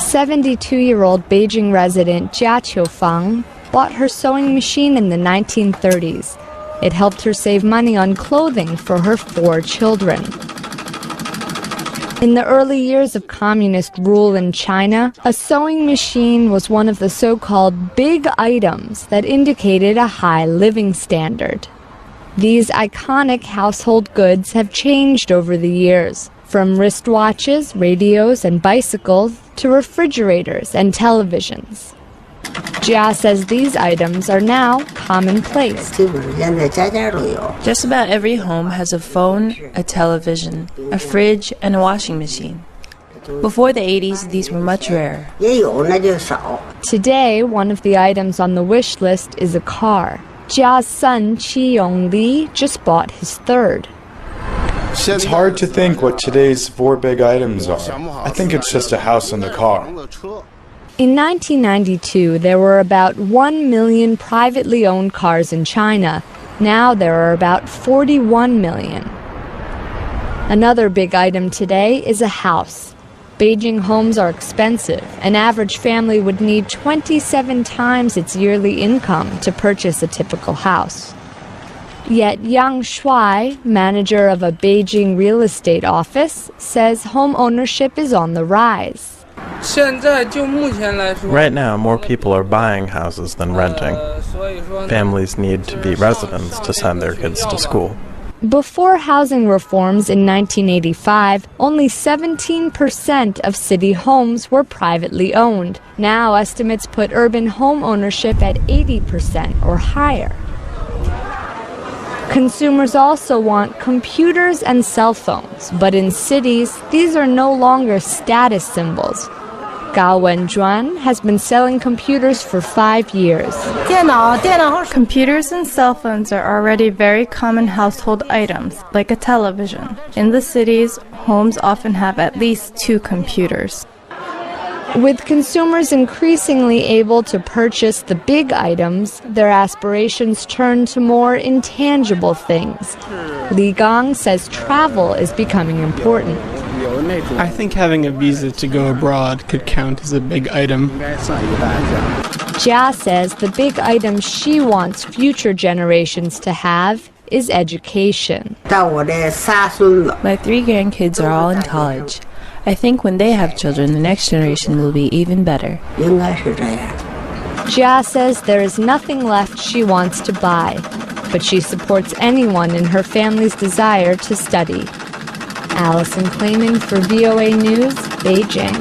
72-year-old Beijing resident Jia Qiufang bought her sewing machine in the 1930s. It helped her save money on clothing for her 4 children. In the early years of communist rule in China, a sewing machine was one of the so-called big items that indicated a high living standard. These iconic household goods have changed over the years, from wristwatches, radios, and bicycles to refrigerators and televisions. Jia says these items are now commonplace. Just about every home has a phone, a television, a fridge, and a washing machine. Before the 80s, these were much rarer. Today, one of the items on the wish list is a car. Jia's son, Qi Yongli, just bought his 3rd. It's hard to think what today's 4 big items are. I think it's just a house and a car. In 1992, there were about 1 million privately owned cars in China. Now there are about 41 million. Another big item today is a house. Beijing homes are expensive. An average family would need 27 times its yearly income to purchase a typical house. Yet Yang Shuai, manager of a Beijing real estate office, says home ownership is on the rise. Right now, more people are buying houses than renting. Families need to be residents to send their kids to school. Before housing reforms in 1985, only 17% of city homes were privately owned. Now estimates put urban home ownership at 80% or higher. Consumers also want computers and cell phones, but in cities, these are no longer status symbols. Gao Wenjuan has been selling computers for 5 years. Computers and cell phones are already very common household items, like a television. In the cities, homes often have at least 2 computers. With consumers increasingly able to purchase the big items, their aspirations turn to more intangible things. Li Gang says travel is becoming important. I think having a visa to go abroad could count as a big item. Jia says the big item she wants future generations to have is education. My 3 grandkids are all in college. I think when they have children, the next generation will be even better. Jia says there is nothing left she wants to buy, but she supports anyone in her family's desire to study. Alison Clayman for VOA News, Beijing.